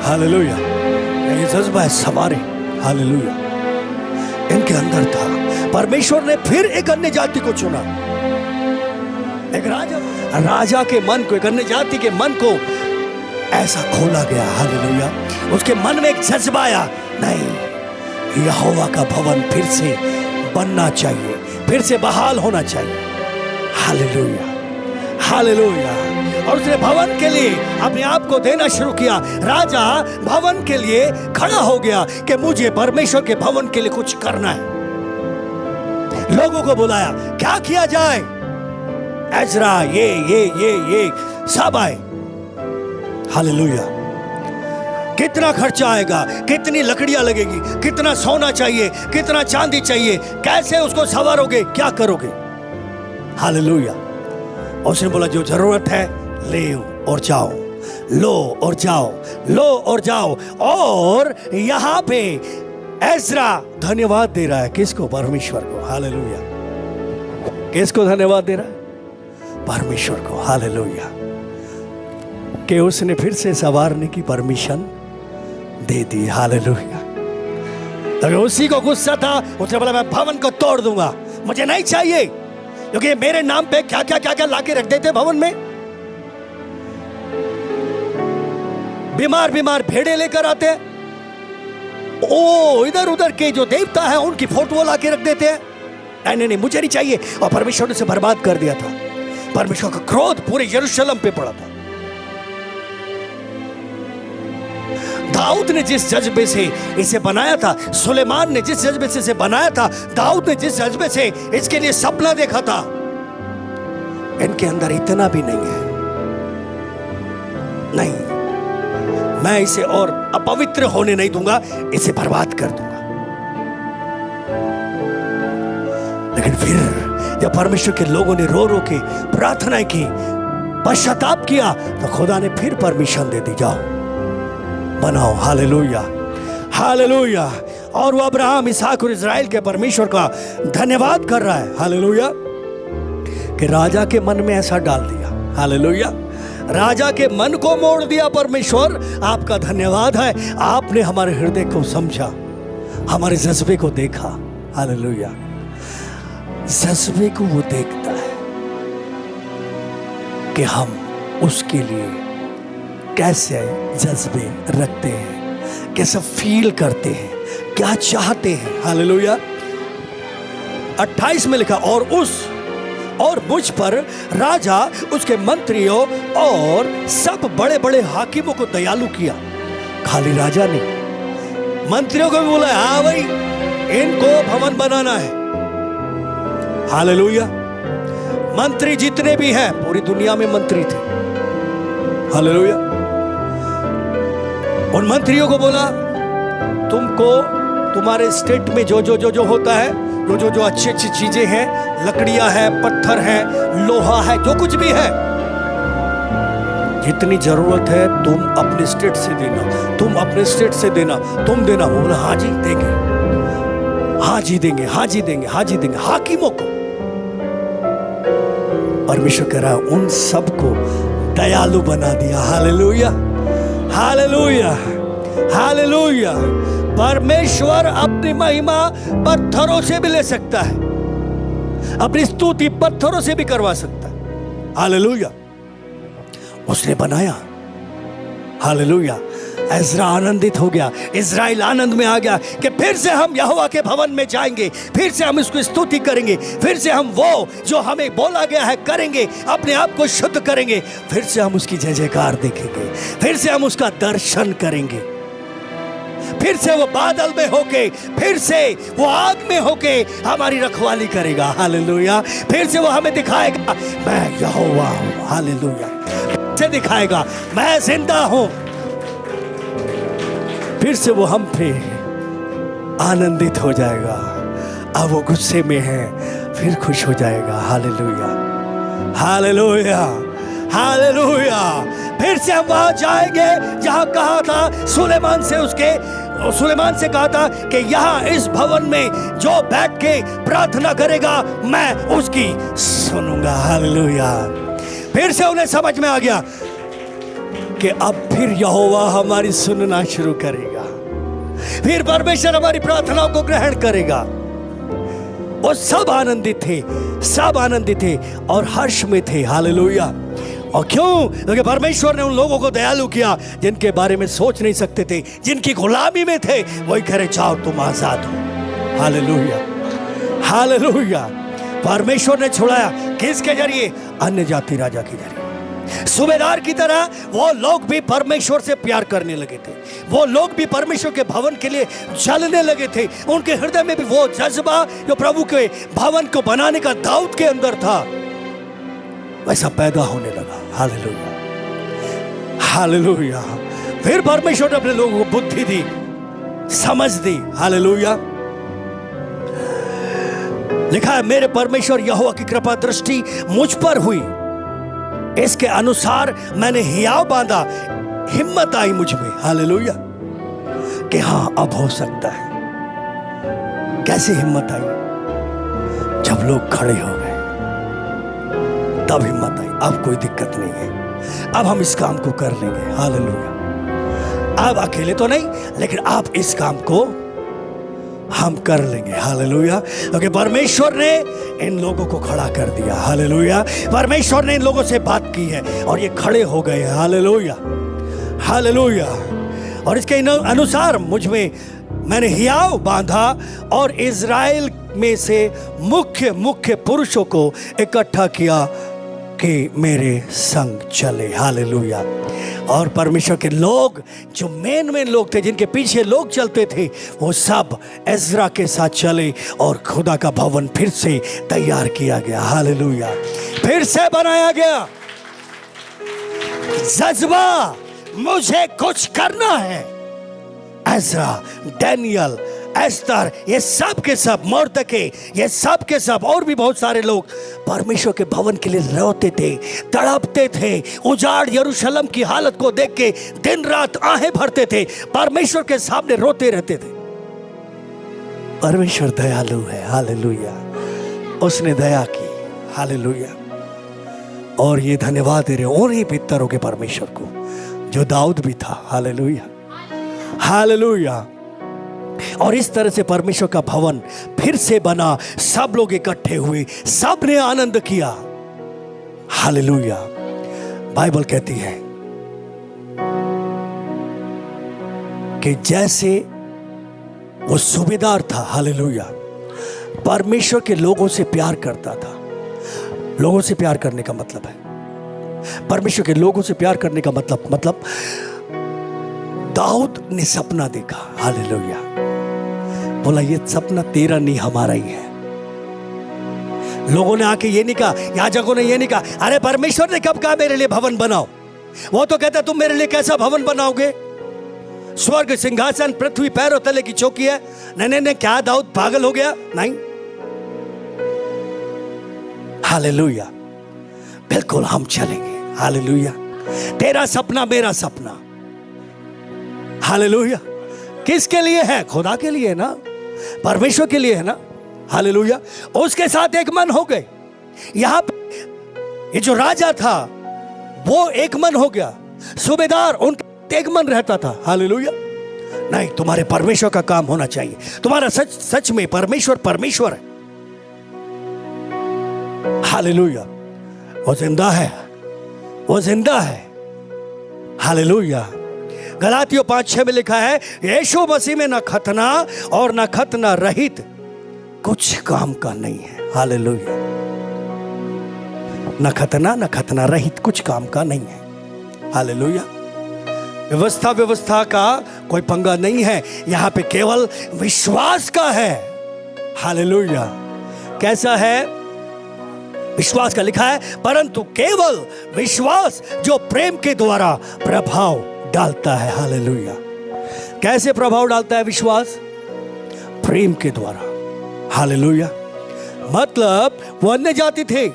Hallelujah. ये जज्बा है सवारी, हालेलुया, इनके अंदर था। परमेश्वर ने फिर एक अन्य जाति को चुना, एक राजा के मन को, एक अन्य जाति के मन को ऐसा खोला गया, हालेलुया। उसके मन में एक जज्बा आया, नहीं, यहोवा का भवन फिर से बनना चाहिए, फिर से बहाल होना चाहिए, हालेलुया, हालेलुया। और उसने भवन के लिए अपने आप को देना शुरू किया। राजा भवन के लिए खड़ा हो गया कि मुझे परमेश्वर के भवन के लिए कुछ करना है। लोगों को बुलाया, क्या किया जाए? एजरा ये सब आए, हालेलुया। कितना खर्चा आएगा, कितनी लकड़ियां लगेगी, कितना सोना चाहिए, कितना चांदी चाहिए, कैसे उसको संवारोगे, क्या करोगे, हालेलुया। उसने बोला जो जरूरत है ले और जाओ, लो और जाओ, लो और जाओ। और यहां पे एजरा धन्यवाद दे रहा है, किसको? परमेश्वर को, हालेलुया। किसको धन्यवाद दे रहा है? परमेश्वर को, हालेलुया, कि उसने फिर से संवारने की परमिशन दे दी, हालेलुया। तो उसी को गुस्सा था, उसने बोला मैं भवन को तोड़ दूंगा, मुझे नहीं चाहिए, क्योंकि मेरे नाम पे क्या क्या लाके रख देते भवन में। बीमार भेड़े लेकर आते, ओ इधर उधर के जो देवता है उनकी फोटो लाके रख देते हैं। नहीं, मुझे नहीं चाहिए। और परमेश्वर ने उसे बर्बाद कर दिया था। परमेश्वर का क्रोध पूरे यरूशलेम पे पड़ा था। दाऊद ने जिस जज्बे से इसे बनाया था, सुलेमान ने जिस जज्बे से इसे बनाया था, दाऊद ने जिस जज्बे से इसके लिए सपना देखा था, इनके अंदर इतना भी नहीं है। नहीं, मैं इसे और अपवित्र होने नहीं दूंगा, इसे बर्बाद कर दूंगा। लेकिन फिर जब परमेश्वर के लोगों ने रो रो के प्रार्थना की, पश्चाताप किया, तो खुदा ने फिर परमिशन दे दी, जाओ बनाओ, हालेलुया, हालेलुया। और वो अब्राहम, इसहाक और इजराइल के परमेश्वर का धन्यवाद कर रहा है, हालेलुया, कि राजा के मन में ऐसा डाल दिया, हालेलुया। राजा के मन को मोड़ दिया परमेश्वर। आपका धन्यवाद है, आपने हमारे हृदय को समझा, हमारे जज्बे को देखा, हालेलुया। जज्बे को वो देखता है कि हम उसके लिए कैसे जज्बे रखते हैं, कैसे फील करते हैं, क्या चाहते हैं, हालेलुया। 28 में लिखा, और मुझ पर राजा, उसके मंत्रियों और सब बड़े बड़े हाकिमों को दयालु किया। खाली राजा ने मंत्रियों को भी बोला, हाँ भाई इनको भवन बनाना है, हालेलुया। मंत्री जितने भी हैं, पूरी दुनिया में मंत्री थे, हालेलुया। उन मंत्रियों को बोला, तुमको तुम्हारे स्टेट में जो होता है, जो अच्छी चीजें हैं, लकड़ियां हैं, पत्थर है, लोहा है, जो कुछ भी है, जितनी जरूरत है तुम अपने स्टेट से देना, तुम अपने स्टेट से देना, तुम देना। वो बोला, हाँ जी देंगे, हाँ जी देंगे, हाँ जी देंगे, हाँ जी देंगे। हाकिमों को परमेश्वर कह रहा है, उन सबको दयालु बना दिया, हालेलुया, हालेलुया, हालेलुया। परमेश्वर अपनी महिमा पत्थरों से भी ले सकता है, अपनी स्तुति पत्थरों से भी करवा सकता है, हालेलुया। उसने बनाया, हालेलुया। एजरा आनंदित हो गया, इजराइल आनंद में आ गया कि फिर से हम यहोवा के भवन में जाएंगे, फिर से हम इसको स्तुति करेंगे, फिर से हम वो जो हमें बोला गया है करेंगे, अपने आप को शुद्ध करेंगे, फिर से हम उसकी जय जयकार देखेंगे, फिर से हम उसका दर्शन करेंगे, फिर से वो बादल में होके, फिर से वो आग में होके हमारी रखवाली करेगा, हालेलुया। फिर से वो हमें दिखाएगा मैं यहोवा हूं, हालेलुया। फिर से दिखाएगा मैं जिंदा हूं। फिर से वो हम पे आनंदित हो जाएगा। अब वो गुस्से में है, फिर खुश हो जाएगा, हालेलुया, हालेलुया, हालेलुया। फिर से हम वहां जाएंगे जहां कहा था सुलेमान से कहा था कि यहाँ इस भवन में जो बैठ के प्रार्थना करेगा मैं उसकी सुनूंगा, हालेलुया। फिर से उन्हें समझ में आ गया कि अब फिर यहोवा हमारी सुनना शुरू करेगा, फिर परमेश्वर हमारी प्रार्थनाओं को ग्रहण करेगा। और सब आनंदित थे, सब आनंदित थे और हर्ष में थे। हालेलुया। और क्यों? क्योंकि परमेश्वर ने उन लोगों को दयालु किया जिनके बारे में सोच नहीं सकते थे, जिनकी गुलामी में थे। वही कह रहे जाओ तुम आजाद हो। Hallelujah, hallelujah. परमेश्वर ने छुड़ाया किसके जरिए? अन्य जाति राजा के जरिए। सूबेदार की तरह वो लोग भी परमेश्वर से प्यार करने लगे थे, वो लोग भी परमेश्वर के भवन के लिए जलने लगे थे। उनके हृदय में भी वो जज्बा जो प्रभु के भवन को बनाने का दाऊद के अंदर था, वैसा पैदा होने लगा। Hallelujah, hallelujah. फिर परमेश्वर ने अपने लोगों को बुद्धि दी, समझ दी। हालेलुया। लिखा है मेरे परमेश्वर यहोवा की कृपा दृष्टि मुझ पर हुई, इसके अनुसार मैंने हियाव बांधा, हिम्मत आई मुझ में। हालेलुया। कि हाँ अब हो सकता है। कैसे हिम्मत आई? जब लोग खड़े हो गए तब हिम्मत आई। अब कोई दिक्कत नहीं है, अब हम इस काम को कर लेंगे। हालेलुया। अब अकेले तो नहीं, लेकिन अब इस काम को हम कर लेंगे। हालेलुया। क्योंकि परमेश्वर ने इन लोगों को खड़ा कर दिया। हालेलुया। परमेश्वर ने इन लोगों से बात की है और ये खड़े हो गए। Hallelujah, hallelujah. और इसके अनुसार मुझ में मैंने हियाव बांधा और इज़राइल में से मुख्य मुख्य पुरुषों को इकट्ठा किया कि मेरे संग चले। हालेलुया। और परमेश्वर के लोग जो मेन लोग थे, जिनके पीछे लोग चलते थे, वो सब एज्रा के साथ चले और खुदा का भवन फिर से तैयार किया गया। हालेलुया। फिर से बनाया गया। जज्बा मुझे कुछ करना है। एज्रा, डैनियल, एस्तर, ये सब के सब, मोर्दके, ये सब के सब और भी बहुत सारे लोग परमेश्वर के भवन के लिए रोते थे, तड़पते थे। उजाड़ यरूशलेम की हालत को देख के दिन रात आहें भरते थे, परमेश्वर के सामने रोते रहते थे। परमेश्वर दयालु है। हालेलुया। उसने दया की। हालेलुया। और ये धन्यवाद दे रहे उन्हीं पितरों के परमेश्वर को जो दाऊद भी था। Hallelujah, hallelujah. और इस तरह से परमेश्वर का भवन फिर से बना, सब लोग इकट्ठे हुए, सब ने आनंद किया। हालेलुया। बाइबल कहती है कि जैसे वो सूबेदार था, हालेलुया, परमेश्वर के लोगों से प्यार करता था। लोगों से प्यार करने का मतलब है, परमेश्वर के लोगों से प्यार करने का मतलब दाऊद ने सपना देखा। हालेलुया। बोला ये सपना तेरा नहीं, हमारा ही है। लोगों ने आके ये नहीं कहा, याजकों ने ये नहीं कहा, अरे परमेश्वर ने कब कहा मेरे लिए भवन बनाओ। वो तो कहता तुम मेरे लिए कैसा भवन बनाओगे? स्वर्ग सिंहासन, पृथ्वी पैरों तले की चौकी है। नहीं, क्या दाऊद पागल हो गया? नहीं। हालेलुया। बिल्कुल हम चलेंगे। हालेलुया। तेरा सपना मेरा सपना। हालेलुया। किसके लिए है? खुदा के लिए ना, परमेश्वर के लिए है ना। हालेलुया। उसके साथ एक मन हो गए। यहां पे ये जो राजा था वो एक मन हो गया, सूबेदार उनका एक मन रहता था। हालेलुया। नहीं, तुम्हारे परमेश्वर का काम होना चाहिए। तुम्हारा सच में परमेश्वर है। हालेलुया। वो जिंदा है, वो जिंदा है। हालेलुया। गलातियों 5:6 में लिखा है यीशु मसीह में न खतना और न खतना रहित कुछ काम का नहीं है। हालेलुया। न खतना रहित कुछ काम का नहीं है। हालेलुया। व्यवस्था का कोई पंगा नहीं है, यहां पे केवल विश्वास का है। हालेलुया। कैसा है? विश्वास का लिखा है परंतु केवल विश्वास जो प्रेम के द्वारा प्रभाव डालता है। हालेलुया। कैसे प्रभाव डालता है विश्वास? प्रेम के द्वारा। हालेलुया। मतलब वो अन्य जाति थे,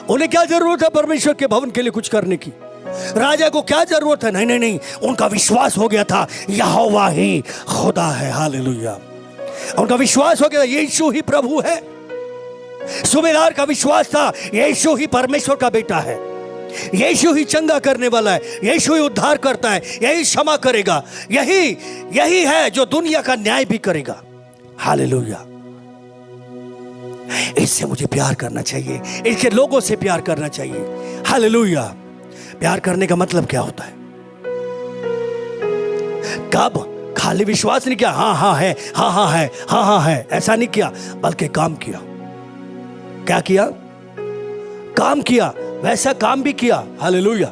उन्हें क्या जरूरत है परमेश्वर के भवन के लिए कुछ करने की? राजा को क्या जरूरत है? नहीं, उनका विश्वास हो गया था यहोवा ही खुदा है। हालेलुया। उनका विश्वास हो गया यीशु ही प्रभु है। सूबेदार का विश्वास था यीशु ही परमेश्वर का बेटा है। यीशु ही चंगा करने वाला है, यीशु ही उद्धार करता है, यही क्षमा करेगा, यही है जो दुनिया का न्याय भी करेगा। हालेलुया। इससे मुझे प्यार करना चाहिए, इसके लोगों से प्यार करना चाहिए। हालेलुया। प्यार करने का मतलब क्या होता है? कब खाली विश्वास नहीं किया, हाँ हाँ है, हाँ हाँ है, हाँ हाँ है, ऐसा नहीं किया, बल्कि काम किया। क्या किया? काम किया, वैसा काम भी किया। हालेलुया।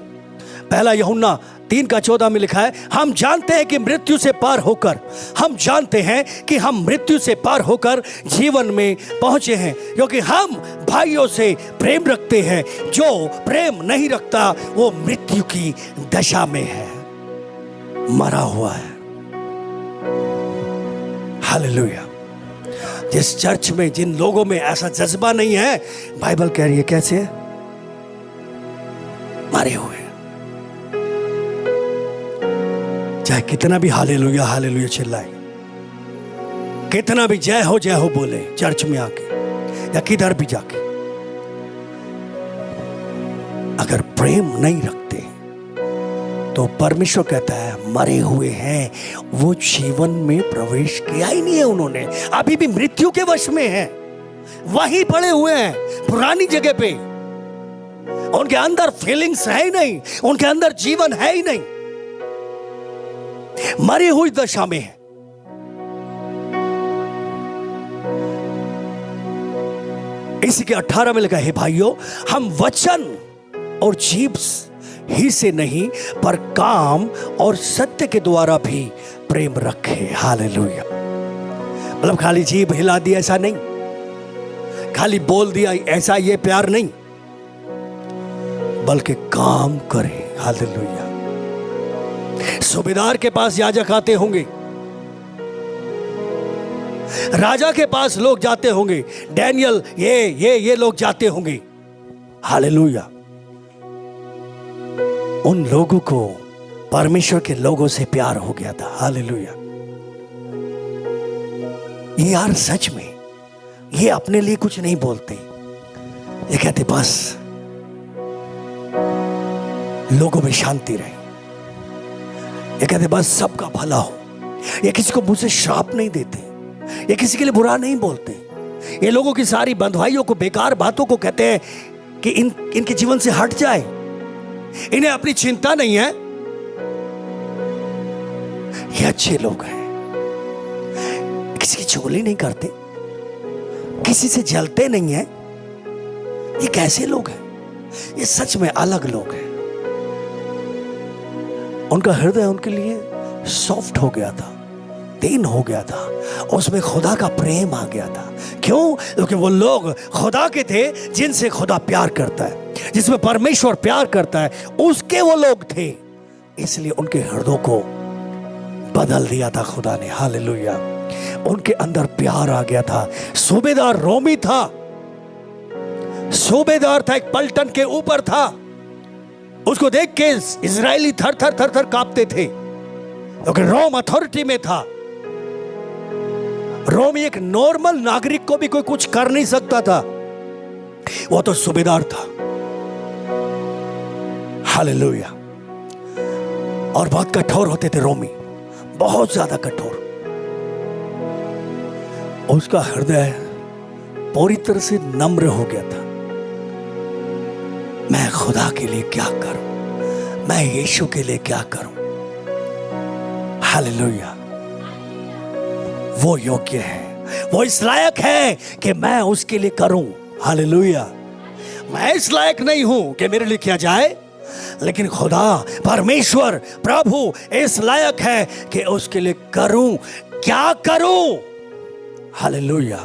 पहला यूहन्ना 3:14 में लिखा है, हम जानते हैं कि मृत्यु से पार होकर, हम जानते हैं कि हम मृत्यु से पार होकर जीवन में पहुंचे हैं, क्योंकि हम भाइयों से प्रेम रखते हैं। जो प्रेम नहीं रखता वो मृत्यु की दशा में है, मरा हुआ है। हालेलुया। जिस चर्च में, जिन लोगों में ऐसा जज्बा नहीं है, बाइबल कह रही है कैसे है? मरे हुए। चाहे कितना भी हालेलुया हालेलुया चिल्लाए, कितना भी जय हो बोले चर्च में आके या किधर भी जाके, अगर प्रेम नहीं रखते तो परमेश्वर कहता है मरे हुए हैं, वो जीवन में प्रवेश किया ही नहीं है उन्होंने, अभी भी मृत्यु के वश में है, वहीं पड़े हुए हैं पुरानी जगह पे। उनके अंदर फीलिंग्स है ही नहीं, उनके अंदर जीवन है ही नहीं, मरी हुई दशा में है। इसी के 18 में लिखा है, भाइयों हम वचन और जीभ ही से नहीं पर काम और सत्य के द्वारा भी प्रेम रखे। हालेलुया। मतलब खाली जीभ हिला दी ऐसा नहीं, खाली बोल दिया ऐसा ये प्यार नहीं, बल्कि काम करे। हालेलुया। सूबेदार के पास याजक आते होंगे, राजा के पास लोग जाते होंगे, डैनियल ये लोग जाते होंगे। हालेलुया। उन लोगों को परमेश्वर के लोगों से प्यार हो गया था। हालेलुया। ये यार सच में ये अपने लिए कुछ नहीं बोलते, ये कहते बस लोगों में शांति रहे, ये कहते बस सबका भला हो, ये किसी को मुझसे श्राप नहीं देते, ये किसी के लिए बुरा नहीं बोलते, ये लोगों की सारी बंधुआइयों को, बेकार बातों को कहते हैं कि इनके जीवन से हट जाए, इन्हें अपनी चिंता नहीं है, ये अच्छे लोग हैं, किसी की चुगली नहीं करते, किसी से जलते नहीं है, ये कैसे लोग हैं? ये सच में अलग लोग हैं। उनका हृदय उनके लिए सॉफ्ट हो गया था, दीन हो गया था, उसमें खुदा का प्रेम आ गया था। क्यों? क्योंकि वो लोग खुदा के थे, जिनसे खुदा प्यार करता है, जिसमें परमेश्वर प्यार करता है, उसके वो लोग थे, इसलिए उनके हृदय को बदल दिया था खुदा ने। हालेलुया। उनके अंदर प्यार आ गया था। सूबेदार रोमी था, सूबेदार था, एक पलटन के ऊपर था, उसको देख के इजरायली थर थर कांपते थे, क्योंकि रोम अथॉरिटी में था। रोम एक नॉर्मल नागरिक को भी कोई कुछ कर नहीं सकता था, वो तो सूबेदार था। हालेलुया। और बहुत कठोर होते थे रोमी, बहुत ज्यादा कठोर। उसका हृदय पूरी तरह से नम्र हो गया था। मैं खुदा के लिए क्या करूं, मैं यीशु के लिए क्या करूं। हालेलुया। वो योग्य है, वो इस लायक है कि मैं उसके लिए करूं। हालेलुया। मैं इस लायक नहीं हूं कि मेरे लिए किया जाए, लेकिन खुदा परमेश्वर प्रभु इस लायक है कि उसके लिए करूं। क्या करूं? हालेलुया।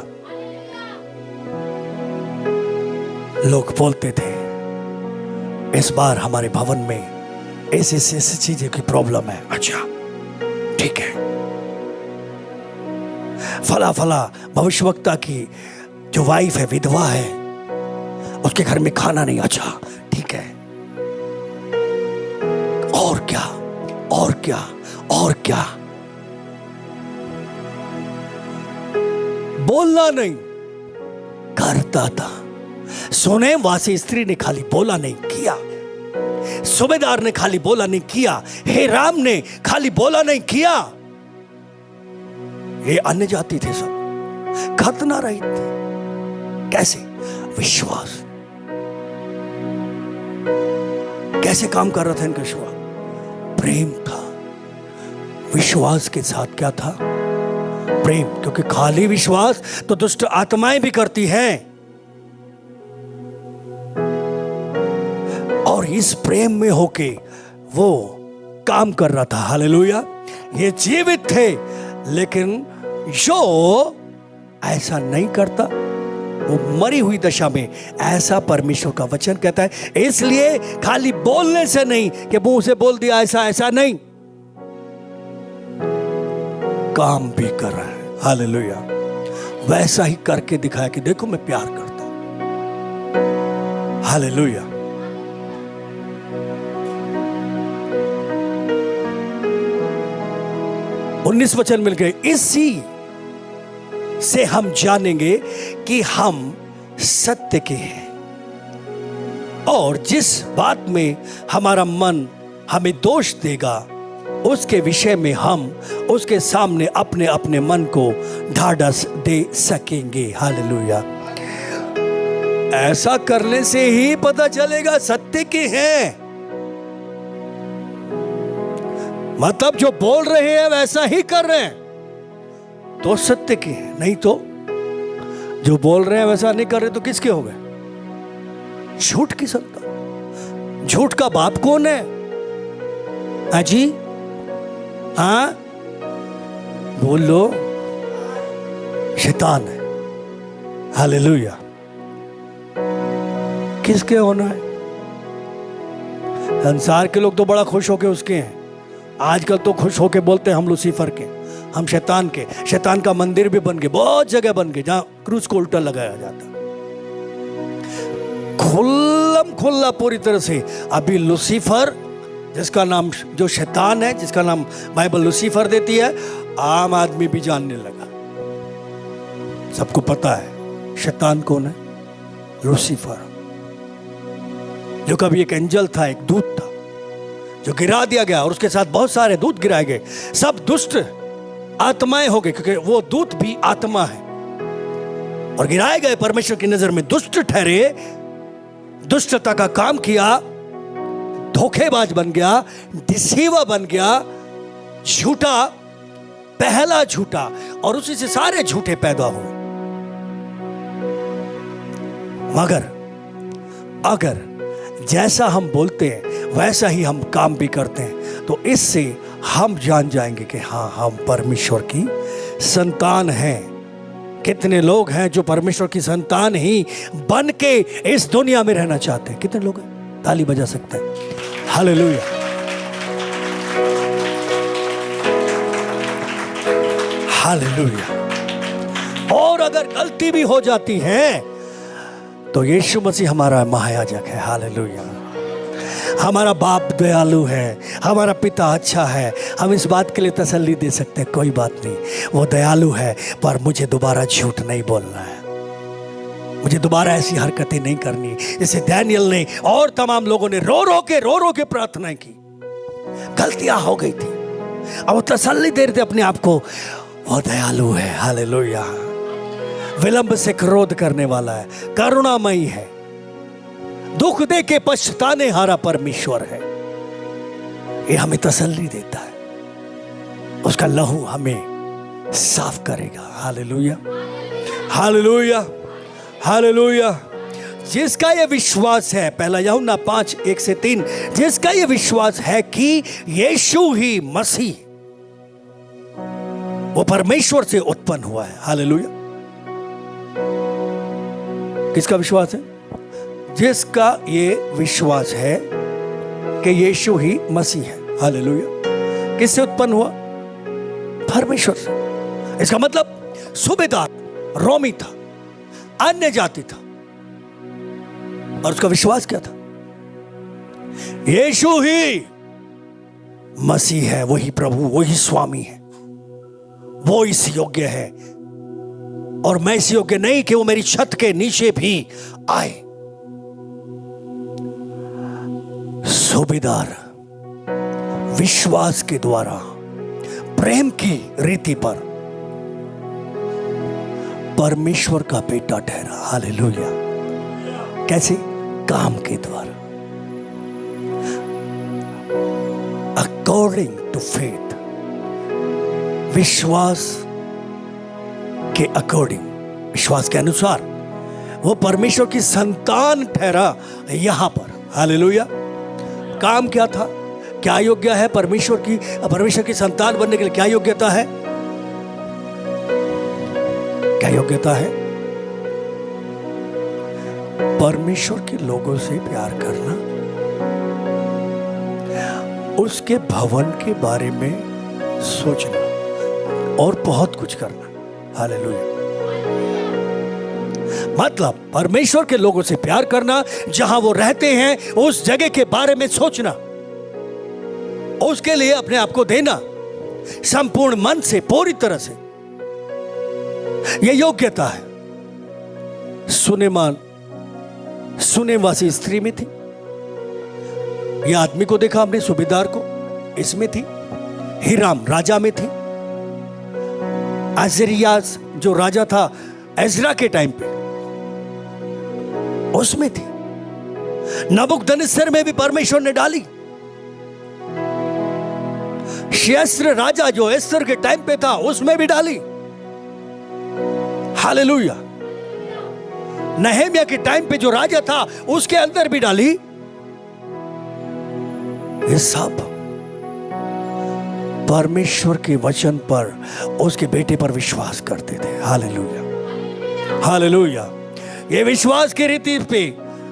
लोग बोलते थे इस बार हमारे भवन में ऐसी चीजें की प्रॉब्लम है। अच्छा ठीक है, फला भविष्यवक्ता की जो वाइफ है, विधवा है, उसके घर में खाना नहीं। अच्छा ठीक है, और क्या और क्या और क्या? बोलना नहीं, करता था। सोने वासी स्त्री ने खाली बोला नहीं, किया। सूबेदार ने खाली बोला नहीं किया, हिराम ने खाली बोला नहीं किया। ये अन्य जाति थे, सब खतना रहित थे। कैसे? विश्वास। कैसे काम कर रहा था इनका विश्वास? प्रेम था। विश्वास के साथ क्या था? प्रेम। क्योंकि खाली विश्वास तो दुष्ट आत्माएं भी करती हैं। और इस प्रेम में होके वो काम कर रहा था। हालेलुया। ये जीवित थे, लेकिन जो ऐसा नहीं करता वो मरी हुई दशा में, ऐसा परमेश्वर का वचन कहता है। इसलिए खाली बोलने से नहीं कि मुंह से बोल दिया ऐसा ऐसा नहीं, काम भी कर रहा है। हालेलुया। वैसा ही करके दिखाया कि देखो मैं प्यार करता हूं। हालेलुया। उन्नीस वचन मिल गए। इसी से हम जानेंगे कि हम सत्य के हैं, और जिस बात में हमारा मन हमें दोष देगा उसके विषय में हम उसके सामने अपने अपने मन को ढाढ़स दे सकेंगे। हालेलुया। ऐसा करने से ही पता चलेगा सत्य के हैं। मतलब जो बोल रहे हैं वैसा ही कर रहे हैं तो सत्य के हैं, नहीं तो जो बोल रहे हैं वैसा नहीं कर रहे तो किसके हो गए? झूठ की संतान। झूठ का बाप कौन है? अजी हाँ बोल लो, शैतान है। हालेलुया। किसके होना है? संसार के लोग तो बड़ा खुश होके उसके हैं। आजकल तो खुश होके बोलते हैं हम लूसीफर के, हम शैतान के। शैतान का मंदिर भी बन गए, बहुत जगह बन गए जहां क्रूस को उल्टा लगाया जाता। खुल्लम खुल्ला पूरी तरह से। अभी लूसीफर जिसका नाम, जो शैतान है, जिसका नाम बाइबल लूसीफर देती है, आम आदमी भी जानने लगा। सबको पता है शैतान कौन है? लूसीफर, जो कभी एक एंजल था, एक दूत था, जो गिरा दिया गया और उसके साथ बहुत सारे दूत गिराए गए। सब दुष्ट आत्माएं हो गए, क्योंकि वो दूत भी आत्मा है, और गिराए गए। परमेश्वर की नजर में दुष्ट ठहरे, दुष्टता का काम किया, धोखेबाज बन गया, डिसीवर बन गया, झूठा, पहला झूठा, और उसी से सारे झूठे पैदा हुए। मगर अगर जैसा हम बोलते हैं वैसा ही हम काम भी करते हैं तो इससे हम जान जाएंगे कि हाँ, हम परमेश्वर की संतान हैं। कितने लोग हैं जो परमेश्वर की संतान ही बन के इस दुनिया में रहना चाहते हैं? कितने लोग हैं? ताली बजा सकते हैं। हालेलुया। हालेलुया। और अगर गलती भी हो जाती है तो यीशु मसीह हमारा महायाजक है। हालेलुया। हमारा बाप दयालु है, हमारा पिता अच्छा है। हम इस बात के लिए तसल्ली दे सकते हैं, कोई बात नहीं, वो दयालु है, पर मुझे दोबारा झूठ नहीं बोलना है, मुझे दोबारा ऐसी हरकतें नहीं करनी। जैसे डैनियल ने और तमाम लोगों ने रो रो के प्रार्थना की। गलतियां हो गई थी, अब वो तसल्ली दे रहे थे अपने आप को, वो दयालु है। हालेलुया। विलंब से क्रोध करने वाला है, करुणामयी है, दुख दे के पछताने हारा परमेश्वर है। ये हमें तसल्ली देता है, उसका लहू हमें साफ करेगा। हालेलुया। हालेलुया। हालेलुया। जिसका ये विश्वास है, पहला यूहन्ना 5:1-3, जिसका ये विश्वास है कि यीशु ही मसीह वो परमेश्वर से उत्पन्न हुआ है। हालेलुया। किसका विश्वास है? जिसका ये विश्वास है कि यीशु ही मसीह है। हालेलुया। किससे उत्पन्न हुआ? परमेश्वर से। इसका मतलब सूबेदार रोमी था, अन्य जाति था, और उसका विश्वास क्या था? यीशु ही मसीह है, वही प्रभु, वही स्वामी है, वो इस योग्य है, और मैं इस योग्य नहीं कि वो मेरी छत के नीचे भी आए। सूबेदार विश्वास के द्वारा प्रेम की रीति पर परमेश्वर का बेटा ठहरा। हालेलुया। कैसे? काम के द्वारा, अकॉर्डिंग टू फेथ, विश्वास के अकॉर्डिंग, विश्वास के अनुसार वो परमेश्वर की संतान ठहरा यहां पर। हालेलुया। काम क्या था? क्या योग्य है परमेश्वर की संतान बनने के लिए? क्या योग्यता है? क्या योग्यता है? परमेश्वर के लोगों से प्यार करना, उसके भवन के बारे में सोचना और बहुत कुछ करना। हालेलुया। मतलब परमेश्वर के लोगों से प्यार करना, जहां वो रहते हैं उस जगह के बारे में सोचना, उसके लिए अपने आप को देना संपूर्ण मन से, पूरी तरह से। यह योग्यता है। सुनेवासी स्त्री में थी। यह आदमी को देखा हमने, सूबेदार को, इसमें थी। हिराम राजा में थी। अजरियास जो राजा था एजरा के टाइम पे, उसमें थी। नबूकदनेस्सर में भी परमेश्वर ने डाली। शेस्र राजा जो एस्तर के टाइम पे था, उसमें भी डाली। हालेलुया। नहेमिया के टाइम पे जो राजा था, उसके अंदर भी डाली। ये सब परमेश्वर के वचन पर, उसके बेटे पर विश्वास करते थे। हालेलुया। हालेलुया। ये विश्वास की रीति पे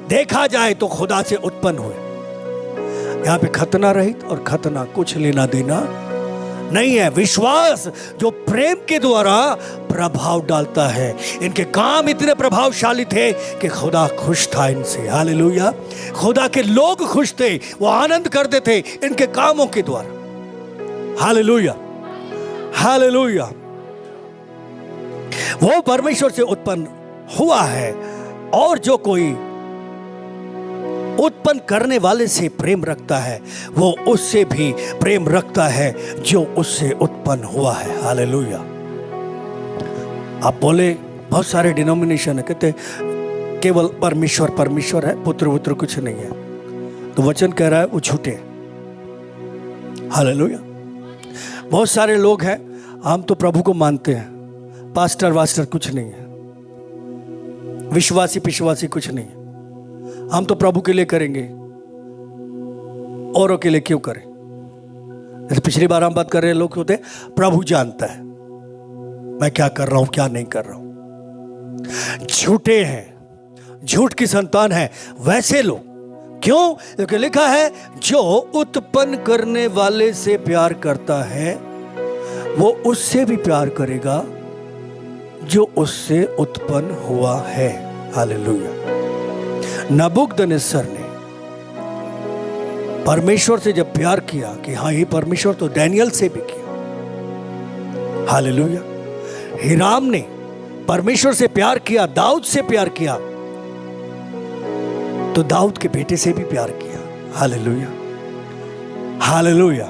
देखा जाए तो खुदा से उत्पन्न हुए। यहां पे खतना रहित और खतना कुछ लेना देना नहीं है। विश्वास जो प्रेम के द्वारा प्रभाव डालता है। इनके काम इतने प्रभावशाली थे कि खुदा खुश था इनसे। हालेलुया। खुदा के लोग खुश थे, वो आनंद करते थे इनके कामों के द्वारा। हालेलुया। हालेलुया। वो परमेश्वर से उत्पन्न हुआ है, और जो कोई उत्पन्न करने वाले से प्रेम रखता है, वो उससे भी प्रेम रखता है जो उससे उत्पन्न हुआ है। हालेलुया। आप बोले बहुत सारे डिनोमिनेशन है, कहते केवल परमेश्वर परमेश्वर है, पुत्र कुछ नहीं है। तो वचन कह रहा है वो झूठे। हालेलुया। बहुत सारे लोग हैं, हम तो प्रभु को मानते हैं, पास्टर वास्टर कुछ नहीं है, विश्वासी पिश्वासी कुछ नहीं है, हम तो प्रभु के लिए करेंगे, औरों के लिए क्यों करें। जैसे पिछली बार हम बात कर रहे हैं, लोग होते प्रभु जानता है मैं क्या कर रहा हूं क्या नहीं कर रहा हूं। झूठे हैं, झूठ की संतान है वैसे लोग। क्यों? क्योंकि लिखा है जो उत्पन्न करने वाले से प्यार करता है वो उससे भी प्यार करेगा जो उससे उत्पन्न हुआ है। हालेलुया। नबूकदनेस्सर ने परमेश्वर से जब प्यार किया कि हाँ ये परमेश्वर, तो डैनियल से भी किया। हालेलुया। हिराम ने परमेश्वर से प्यार किया, दाऊद से प्यार किया, तो दाऊद के बेटे से भी प्यार किया। हालेलुया। हालेलुया।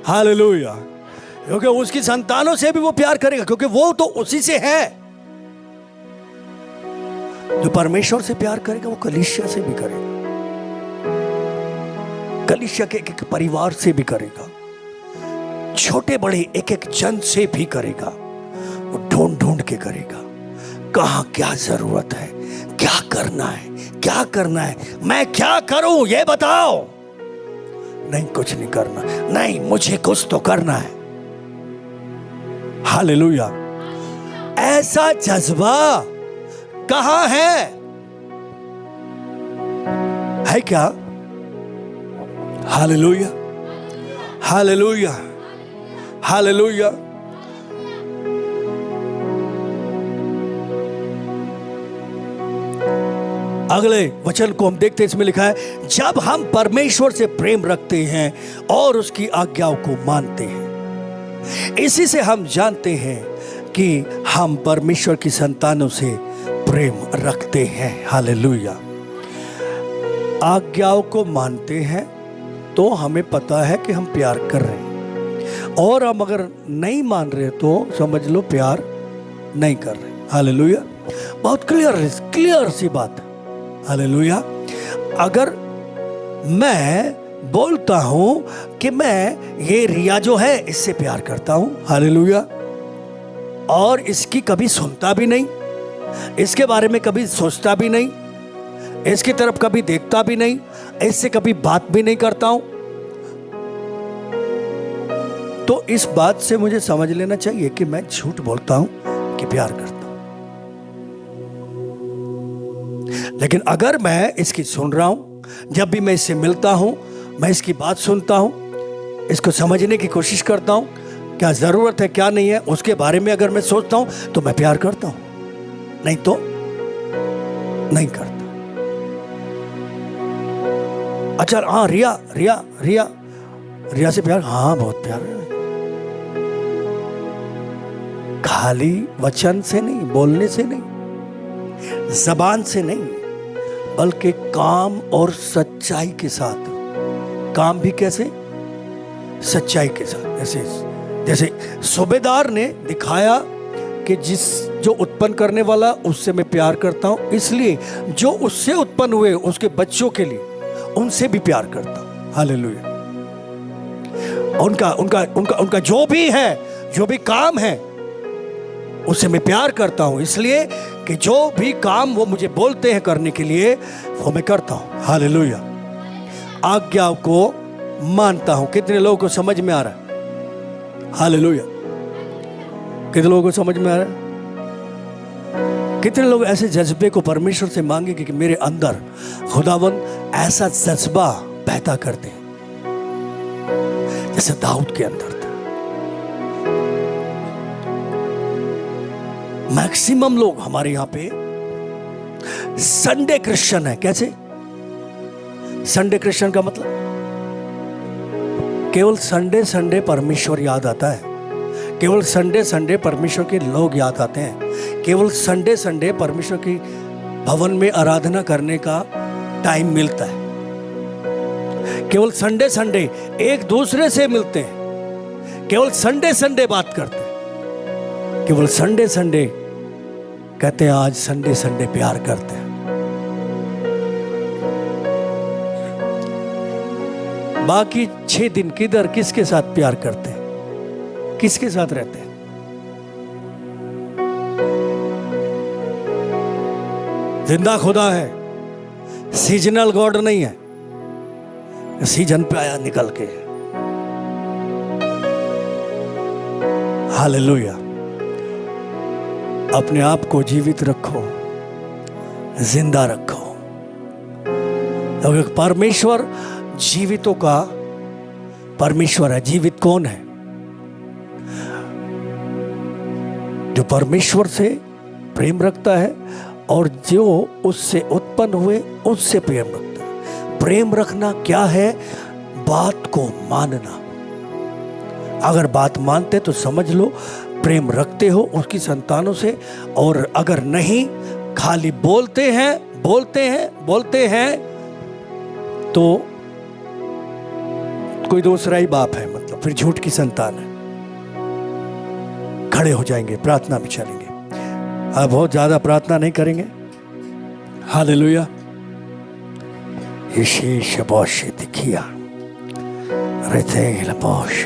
हालेलुया। क्योंकि उसकी संतानों से भी वो प्यार करेगा, क्योंकि वो तो उसी से है। जो परमेश्वर से प्यार करेगा वो कलीसिया से भी करेगा, कलीसिया के एक एक परिवार से भी करेगा, छोटे बड़े एक एक जन से भी करेगा। वो ढूंढ ढूंढ के करेगा, कहां क्या जरूरत है, क्या करना है, क्या करना है, मैं क्या करूं ये बताओ। नहीं कुछ नहीं करना, नहीं मुझे कुछ तो करना है। हालेलुया। ऐसा जज्बा कहां है क्या? हालेलुया। हालेलुया। हालेलुया। अगले वचन को हम देखते हैं, इसमें लिखा है जब हम परमेश्वर से प्रेम रखते हैं और उसकी आज्ञाओं को मानते हैं, इसी से हम जानते हैं कि हम परमेश्वर की संतानों से प्रेम रखते हैं। हालेलुया। आज्ञाओं को मानते हैं तो हमें पता है कि हम प्यार कर रहे हैं, और हम अगर नहीं मान रहे तो समझ लो प्यार नहीं कर रहे। हालेलुया। बहुत क्लियर सी बात है। हालेलुया। अगर मैं बोलता हूं कि मैं ये रिया जो है इससे प्यार करता हूं, हालेलुया, और इसकी कभी सुनता भी नहीं, इसके बारे में कभी सोचता भी नहीं, इसकी तरफ कभी देखता भी नहीं, इससे कभी बात भी नहीं करता हूं, तो इस बात से मुझे समझ लेना चाहिए कि मैं झूठ बोलता हूं कि प्यार करता हूं। लेकिन अगर मैं इसकी सुन रहा हूं, जब भी मैं इससे मिलता हूं, मैं इसकी बात सुनता हूं, इसको समझने की कोशिश करता हूं, क्या जरूरत है क्या नहीं है उसके बारे में अगर मैं सोचता हूं तो मैं प्यार करता हूं, नहीं तो नहीं करता। अच्छा, हाँ, रिया रिया रिया रिया से प्यार, हाँ बहुत प्यार है। खाली वचन से नहीं, बोलने से नहीं, जबान से नहीं, बल्कि काम और सच्चाई के साथ। काम भी कैसे? सच्चाई के साथ। जैसे सूबेदार ने दिखाया कि जो उत्पन्न करने वाला उससे मैं प्यार करता हूं, इसलिए जो उससे उत्पन्न हुए उसके बच्चों के लिए उनसे भी प्यार करता हूं। हालेलुया। उनका जो भी है, जो भी काम है, उससे मैं प्यार करता हूं, इसलिए कि जो भी काम वो मुझे बोलते हैं करने के लिए वो मैं करता हूं। हालेलुया। आज्ञाओं को मानता हूं। कितने लोगों को समझ में आ रहा है? हालेलुया। कितने लोगों को समझ में आ रहा है? कितने लोग ऐसे जज्बे को परमेश्वर से मांगेंगे कि मेरे अंदर खुदावंद ऐसा जज्बा पैदा कर दे जैसे दाऊद के अंदर था। मैक्सिमम लोग हमारे यहां पे संडे क्रिश्चियन है। कैसे संडे क्रिश्चियन का मतलब? केवल संडे संडे परमेश्वर याद आता है, केवल संडे संडे परमेश्वर के लोग याद आते हैं, केवल संडे संडे परमेश्वर की भवन में आराधना करने का टाइम मिलता है, केवल संडे संडे एक दूसरे से मिलते हैं, केवल संडे संडे बात करते हैं, केवल संडे संडे कहते हैं आज संडे संडे प्यार करते हैं। बाकी 6 दिन किधर किसके साथ प्यार करते हैं, किसके साथ रहते हैं? जिंदा खुदा है, सीजनल गॉड नहीं है, सीजन पे आया निकल के। हालेलुया। अपने आप को जीवित रखो, जिंदा रखो, क्योंकि परमेश्वर जीवितों का परमेश्वर है। जीवित कौन है? जो परमेश्वर से प्रेम रखता है और जो उससे उत्पन्न हुए उससे प्रेम रखता है। प्रेम रखना क्या है? बात को मानना। अगर बात मानते तो समझ लो प्रेम रखते हो उसकी संतानों से, और अगर नहीं खाली बोलते हैं तो कोई दूसरा ही बाप है, मतलब फिर झूठ की संतान है। खड़े हो जाएंगे, प्रार्थना में चलेंगे। अब बहुत ज्यादा प्रार्थना नहीं करेंगे। हालेलुया। विशेष बॉश दिखिया रहते बॉश